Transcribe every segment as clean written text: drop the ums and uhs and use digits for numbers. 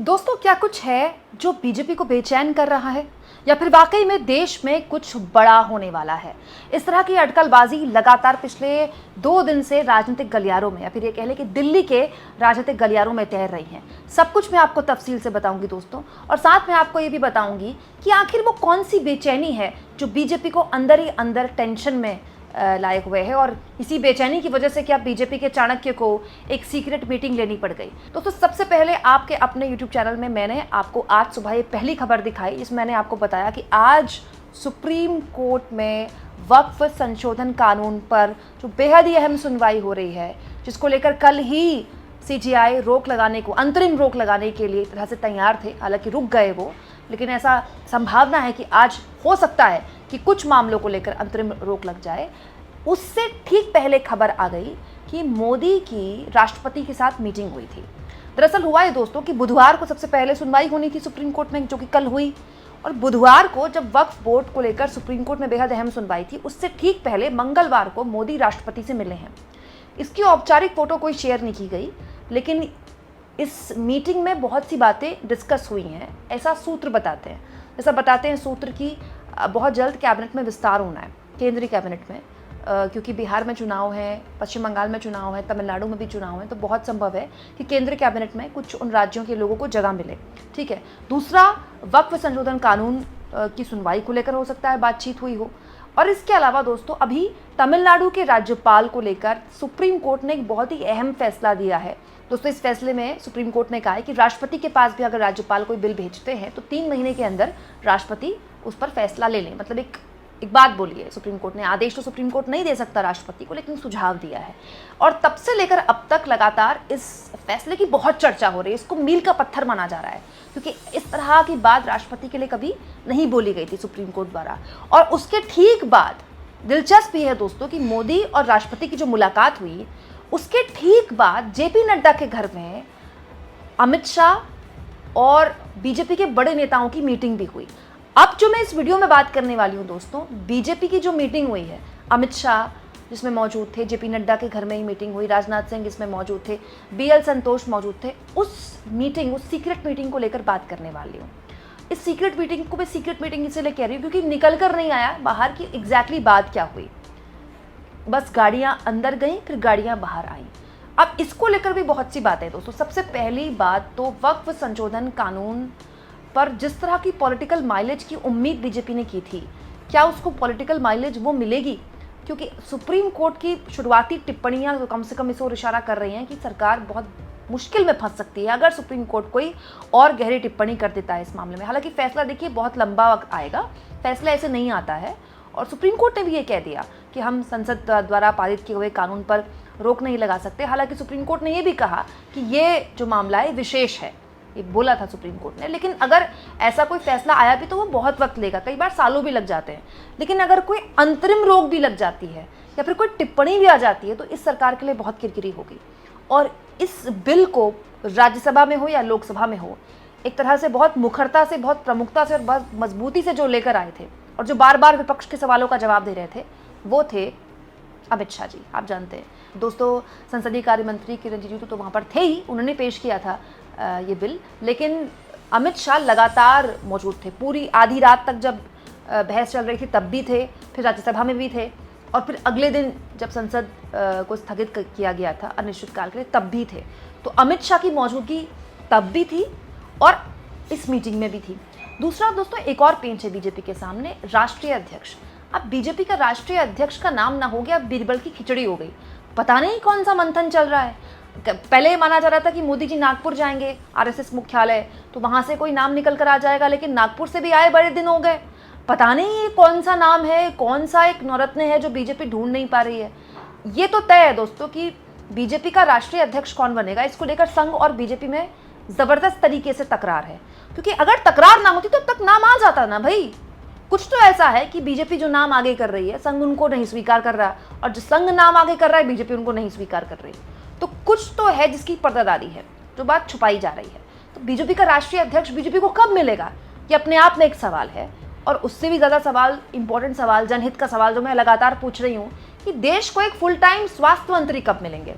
दोस्तों, क्या कुछ है जो बीजेपी को बेचैन कर रहा है या फिर वाकई में देश में कुछ बड़ा होने वाला है? इस तरह की अटकलबाजी लगातार पिछले 2 दिन से राजनीतिक गलियारों में या फिर ये कह लें कि दिल्ली के राजनीतिक गलियारों में तैर रही हैं। सब कुछ मैं आपको तफसील से बताऊंगी दोस्तों, और साथ में आपको ये भी बताऊंगी कि आखिर वो कौन सी बेचैनी है जो बीजेपी को अंदर ही अंदर टेंशन में लाए हुए है, और इसी बेचैनी की वजह से क्या बीजेपी के चाणक्य को एक सीक्रेट मीटिंग लेनी पड़ गई। दोस्तों, सबसे पहले आपके अपने यूट्यूब चैनल में मैंने आपको आज सुबह ये पहली खबर दिखाई, जिसमें मैंने आपको बताया कि आज सुप्रीम कोर्ट में वक्फ संशोधन कानून पर जो बेहद ही अहम सुनवाई हो रही है, जिसको लेकर कल ही सीजीआई रोक लगाने को, अंतरिम रोक लगाने के लिए एक तरह से तैयार थे। हालांकि रुक गए वो, लेकिन ऐसा संभावना है कि आज हो सकता है कि कुछ मामलों को लेकर अंतरिम रोक लग जाए। उससे ठीक पहले खबर आ गई कि मोदी की राष्ट्रपति के साथ मीटिंग हुई थी। दरअसल हुआ है दोस्तों कि बुधवार को सबसे पहले सुनवाई होनी थी सुप्रीम कोर्ट में, जो कि कल हुई, और बुधवार को जब वक्फ बोर्ड को लेकर सुप्रीम कोर्ट में बेहद अहम सुनवाई थी, उससे ठीक पहले मंगलवार को मोदी राष्ट्रपति से मिले हैं। इसकी औपचारिक फोटो कोई शेयर नहीं की गई, लेकिन इस मीटिंग में बहुत सी बातें डिस्कस हुई हैं, ऐसा सूत्र बताते हैं। जैसा बताते हैं सूत्र की बहुत जल्द कैबिनेट में विस्तार होना है, केंद्रीय कैबिनेट में, क्योंकि बिहार में चुनाव है, पश्चिम बंगाल में चुनाव है, तमिलनाडु में भी चुनाव है, तो बहुत संभव है कि केंद्रीय कैबिनेट में कुछ उन राज्यों के लोगों को जगह मिले। ठीक है। दूसरा, वक्फ संशोधन कानून की सुनवाई को लेकर हो सकता है बातचीत हुई हो। और इसके अलावा दोस्तों, अभी तमिलनाडु के राज्यपाल को लेकर सुप्रीम कोर्ट ने एक बहुत ही अहम फैसला दिया है। दोस्तों, इस फैसले में सुप्रीम कोर्ट ने कहा है कि राष्ट्रपति के पास भी अगर राज्यपाल कोई बिल भेजते हैं तो 3 महीने के अंदर राष्ट्रपति उस पर फैसला ले लें। मतलब एक बात बोली है सुप्रीम कोर्ट ने। आदेश तो सुप्रीम कोर्ट नहीं दे सकता राष्ट्रपति को, लेकिन सुझाव दिया है। और तब से लेकर अब तक लगातार इस फैसले की बहुत चर्चा हो रही है। इसको मील का पत्थर माना जा रहा है, क्योंकि इस तरह की बात राष्ट्रपति के लिए कभी नहीं बोली गई थी सुप्रीम कोर्ट द्वारा। और उसके ठीक बाद दिलचस्प ये है दोस्तों कि मोदी और राष्ट्रपति की जो मुलाकात हुई, उसके ठीक बाद जेपी नड्डा के घर में अमित शाह और बीजेपी के बड़े नेताओं की मीटिंग भी हुई। अब जो मैं इस वीडियो में बात करने वाली हूं दोस्तों, बीजेपी की जो मीटिंग हुई है, अमित शाह जिसमें मौजूद थे, जेपी नड्डा के घर में ही मीटिंग हुई, राजनाथ सिंह इसमें मौजूद थे, बीएल संतोष मौजूद थे, उस सीक्रेट मीटिंग को लेकर बात करने वाली हूँ। इस सीक्रेट मीटिंग को मैं सीक्रेट मीटिंग इसलिए कह रही हूँ क्योंकि निकल कर नहीं आया बाहर की एग्जैक्टली बात क्या हुई। बस गाड़ियां अंदर गईं, फिर गाड़ियां बाहर आईं। अब इसको लेकर भी बहुत सी बातें हैं दोस्तों। सबसे पहली बात तो वक्फ संशोधन कानून पर जिस तरह की पॉलिटिकल माइलेज की उम्मीद बीजेपी ने की थी, क्या उसको पॉलिटिकल माइलेज वो मिलेगी? क्योंकि सुप्रीम कोर्ट की शुरुआती टिप्पणियां तो कम से कम इस ओर इशारा कर रही हैं कि सरकार बहुत मुश्किल में फंस सकती है अगर सुप्रीम कोर्ट कोई और गहरी टिप्पणी कर देता है इस मामले में। हालांकि फैसला देखिए बहुत लंबा वक्त आएगा, फैसला ऐसे नहीं आता है, और सुप्रीम कोर्ट ने भी ये कह दिया कि हम संसद द्वारा पारित किए हुए कानून पर रोक नहीं लगा सकते। हालांकि सुप्रीम कोर्ट ने ये भी कहा कि ये जो मामला है विशेष है, ये बोला था सुप्रीम कोर्ट ने। लेकिन अगर ऐसा कोई फैसला आया भी तो वो बहुत वक्त लेगा, कई बार सालों भी लग जाते हैं। लेकिन अगर कोई अंतरिम रोक भी लग जाती है या फिर कोई टिप्पणी भी आ जाती है तो इस सरकार के लिए बहुत किरकिरी होगी। और इस बिल को राज्यसभा में हो या लोकसभा में हो, एक तरह से बहुत मुखरता से, बहुत प्रमुखता से और बहुत मजबूती से जो लेकर आए थे और जो बार बार विपक्ष के सवालों का जवाब दे रहे थे, वो थे अमित शाह जी। आप जानते हैं दोस्तों, संसदीय कार्य मंत्री किरण रिजिजू तो वहाँ पर थे ही, उन्होंने पेश किया था ये बिल। लेकिन अमित शाह लगातार मौजूद थे, पूरी आधी रात तक जब बहस चल रही थी तब भी थे, फिर राज्यसभा में भी थे, और फिर अगले दिन जब संसद को स्थगित किया गया था अनिश्चितकाल के लिए तब भी थे। तो अमित शाह की मौजूदगी तब भी थी और इस मीटिंग में भी थी। दूसरा दोस्तों, एक और पेंच है बीजेपी के सामने, राष्ट्रीय अध्यक्ष। अब बीजेपी का राष्ट्रीय अध्यक्ष का नाम ना हो गया, बीरबल की खिचड़ी हो गई। पता नहीं कौन सा मंथन चल रहा है। पहले माना जा रहा था कि मोदी जी नागपुर जाएंगे, आरएसएस मुख्यालय, तो वहां से कोई नाम निकल कर आ जाएगा, लेकिन नागपुर से भी आए बड़े दिन हो गए। पता नहीं ये कौन सा नाम है, कौन सा एक नवरत्न है जो बीजेपी ढूंढ नहीं पा रही है। ये तो तय है दोस्तों कि बीजेपी का राष्ट्रीय अध्यक्ष कौन बनेगा। इसको लेकर संघ और बीजेपी में जबरदस्त तरीके से तकरार है, क्योंकि अगर तकरार ना होती तो तब तक नाम आ जाता ना भाई। कुछ तो ऐसा है कि बीजेपी जो नाम आगे कर रही है, संघ उनको नहीं स्वीकार कर रहा, और जो संघ नाम आगे कर रहा है बीजेपी उनको नहीं स्वीकार कर रही। तो कुछ तो है जिसकी पर्दादारी है, जो बात छुपाई जा रही है। तो बीजेपी का राष्ट्रीय अध्यक्ष बीजेपी को कब मिलेगा, ये अपने आप में एक सवाल है। और उससे भी ज़्यादा सवाल, इंपॉर्टेंट सवाल, जनहित का सवाल जो मैं लगातार पूछ रही हूँ कि देश को एक फुल टाइम स्वास्थ्य मंत्री कब मिलेंगे।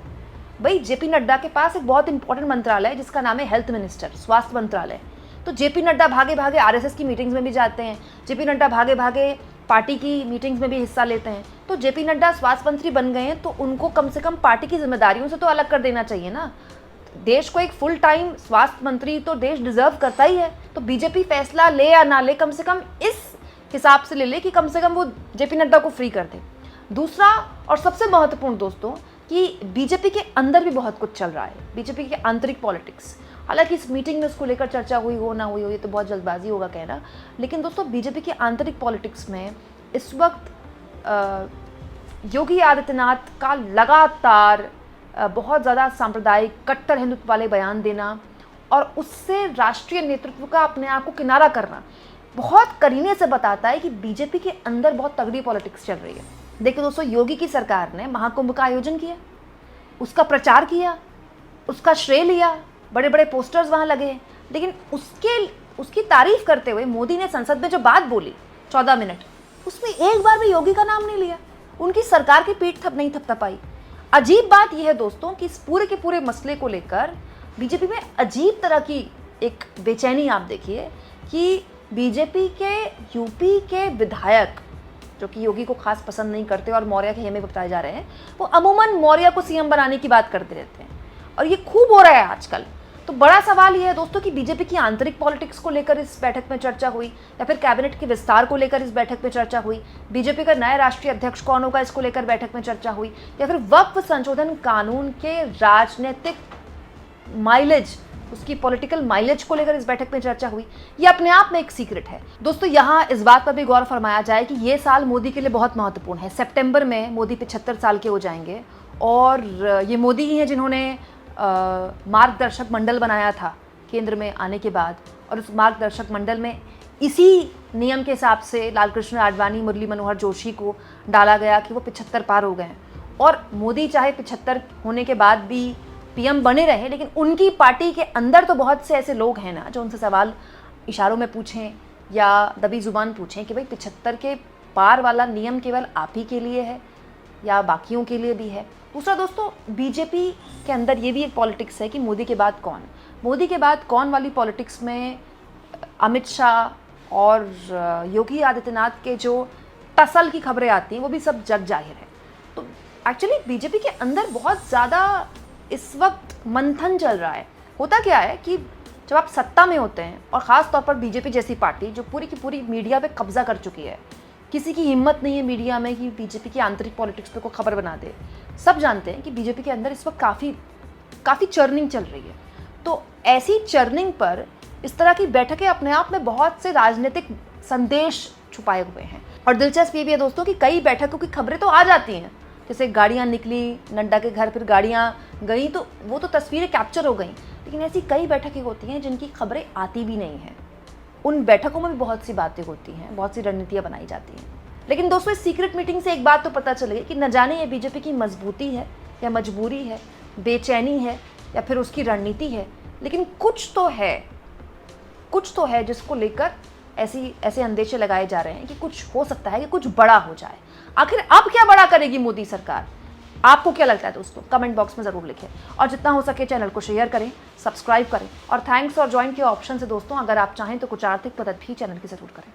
भाई जेपी नड्डा के पास एक बहुत इंपॉर्टेंट मंत्रालय है जिसका नाम है हेल्थ मिनिस्टर, स्वास्थ्य मंत्रालय। तो जेपी नड्डा भागे भागे आरएसएस की मीटिंग्स में भी जाते हैं, जेपी नड्डा भागे भागे पार्टी की मीटिंग्स में भी हिस्सा लेते हैं। तो जेपी नड्डा स्वास्थ्य मंत्री बन गए हैं तो उनको कम से कम पार्टी की जिम्मेदारियों से तो अलग कर देना चाहिए ना। देश को एक फुल टाइम स्वास्थ्य मंत्री तो देश डिजर्व करता ही है। तो बीजेपी फैसला ले या ना ले, कम से कम इस हिसाब से ले कि कम से कम वो जेपी नड्डा को फ्री कर दे। दूसरा और सबसे महत्वपूर्ण दोस्तों कि बीजेपी के अंदर भी बहुत कुछ चल रहा है, बीजेपी के आंतरिक पॉलिटिक्स। हालांकि इस मीटिंग में उसको लेकर चर्चा हुई हो ना हुई हो ये तो बहुत जल्दबाजी होगा कहना, लेकिन दोस्तों बीजेपी के आंतरिक पॉलिटिक्स में इस वक्त योगी आदित्यनाथ का लगातार बहुत ज़्यादा सांप्रदायिक कट्टर हिंदुत्व वाले बयान देना और उससे राष्ट्रीय नेतृत्व का अपने आप को किनारा करना बहुत करीने से बताता है कि बीजेपी के अंदर बहुत तगड़ी पॉलिटिक्स चल रही है। देखिए दोस्तों, योगी की सरकार ने महाकुंभ का आयोजन किया, उसका प्रचार किया, उसका श्रेय लिया, बड़े बड़े पोस्टर्स वहाँ लगे, लेकिन उसकी तारीफ करते हुए मोदी ने संसद में जो बात बोली 14 मिनट, उसमें एक बार भी योगी का नाम नहीं लिया, उनकी सरकार की पीठ नहीं थपथपाई। अजीब बात यह है दोस्तों कि इस पूरे के पूरे मसले को लेकर बीजेपी में अजीब तरह की एक बेचैनी आप देखिए कि बीजेपी के यूपी के विधायक जो कि योगी को खास पसंद नहीं करते और मौर्य के हेमे बताए जा रहे हैं, वो अमूमन मौर्य को सीएम बनाने की बात करते रहते हैं और ये खूब हो रहा है आजकल। तो बड़ा सवाल यह है दोस्तों कि बीजेपी की आंतरिक पॉलिटिक्स को लेकर इस बैठक में चर्चा हुई या फिर कैबिनेट के विस्तार को लेकर इस बैठक में चर्चा हुई, बीजेपी का नया राष्ट्रीय अध्यक्ष कौन होगा इसको लेकर बैठक में चर्चा हुई, या फिर वक्फ संशोधन कानून के राजनीतिक माइलेज, उसकी पॉलिटिकल माइलेज को लेकर इस बैठक में चर्चा हुई। ये अपने आप में एक सीक्रेट है दोस्तों। यहाँ इस बात पर भी गौर फरमाया जाए कि ये साल मोदी के लिए बहुत महत्वपूर्ण है। सितंबर में मोदी 75 साल के हो जाएंगे और ये मोदी ही हैं जिन्होंने मार्गदर्शक मंडल बनाया था केंद्र में आने के बाद, और उस मार्गदर्शक मंडल में इसी नियम के हिसाब से लालकृष्ण आडवाणी, मुरली मनोहर जोशी को डाला गया कि वो 75 पार हो गए हैं। और मोदी चाहे 75 होने के बाद भी पीएम बने रहे, लेकिन उनकी पार्टी के अंदर तो बहुत से ऐसे लोग हैं ना जो उनसे सवाल इशारों में पूछें या दबी जुबान पूछें कि भाई 75 के पार वाला नियम केवल आप ही के लिए है या बाकियों के लिए भी है। दूसरा दोस्तों, बीजेपी के अंदर ये भी एक पॉलिटिक्स है कि मोदी के बाद कौन, मोदी के बाद कौन वाली पॉलिटिक्स में अमित शाह और योगी आदित्यनाथ के जो टसल की खबरें आती हैं वो भी सब जग जाहिर है। तो एक्चुअली बीजेपी के अंदर बहुत ज़्यादा इस वक्त मंथन चल रहा है। होता क्या है कि जब आप सत्ता में होते हैं और ख़ास तौर पर बीजेपी जैसी पार्टी जो पूरी की पूरी मीडिया पे कब्जा कर चुकी है, किसी की हिम्मत नहीं है मीडिया में कि बीजेपी की आंतरिक पॉलिटिक्स पे कोई खबर बना दे। सब जानते हैं कि बीजेपी के अंदर इस वक्त काफ़ी चर्निंग चल रही है। तो ऐसी चर्निंग पर इस तरह की बैठकें अपने आप में बहुत से राजनीतिक संदेश छुपाए हुए हैं। और दिलचस्प ये भी है दोस्तों कि कई बैठकों की खबरें तो आ जाती हैं, जैसे गाड़ियाँ निकली नड्डा के घर, फिर गाड़ियाँ गई तो वो तो तस्वीरें कैप्चर हो गई, लेकिन ऐसी कई बैठकें होती हैं जिनकी खबरें आती भी नहीं हैं। उन बैठकों में भी बहुत सी बातें होती हैं, बहुत सी रणनीतियाँ बनाई जाती हैं। लेकिन दोस्तों, इस सीक्रेट मीटिंग से एक बात तो पता चल गई कि न जाने ये बीजेपी की मजबूती है या मजबूरी है, बेचैनी है या फिर उसकी रणनीति है, लेकिन कुछ तो है जिसको लेकर ऐसे अंदेशे लगाए जा रहे हैं कि कुछ हो सकता है कि कुछ बड़ा हो जाए। आखिर अब क्या बड़ा करेगी मोदी सरकार? आपको क्या लगता है दोस्तों? कमेंट बॉक्स में ज़रूर लिखें और जितना हो सके चैनल को शेयर करें, सब्सक्राइब करें और थैंक्स और ज्वाइन के ऑप्शन से दोस्तों अगर आप चाहें तो कुछ आर्थिक मदद भी चैनल की ज़रूर करें।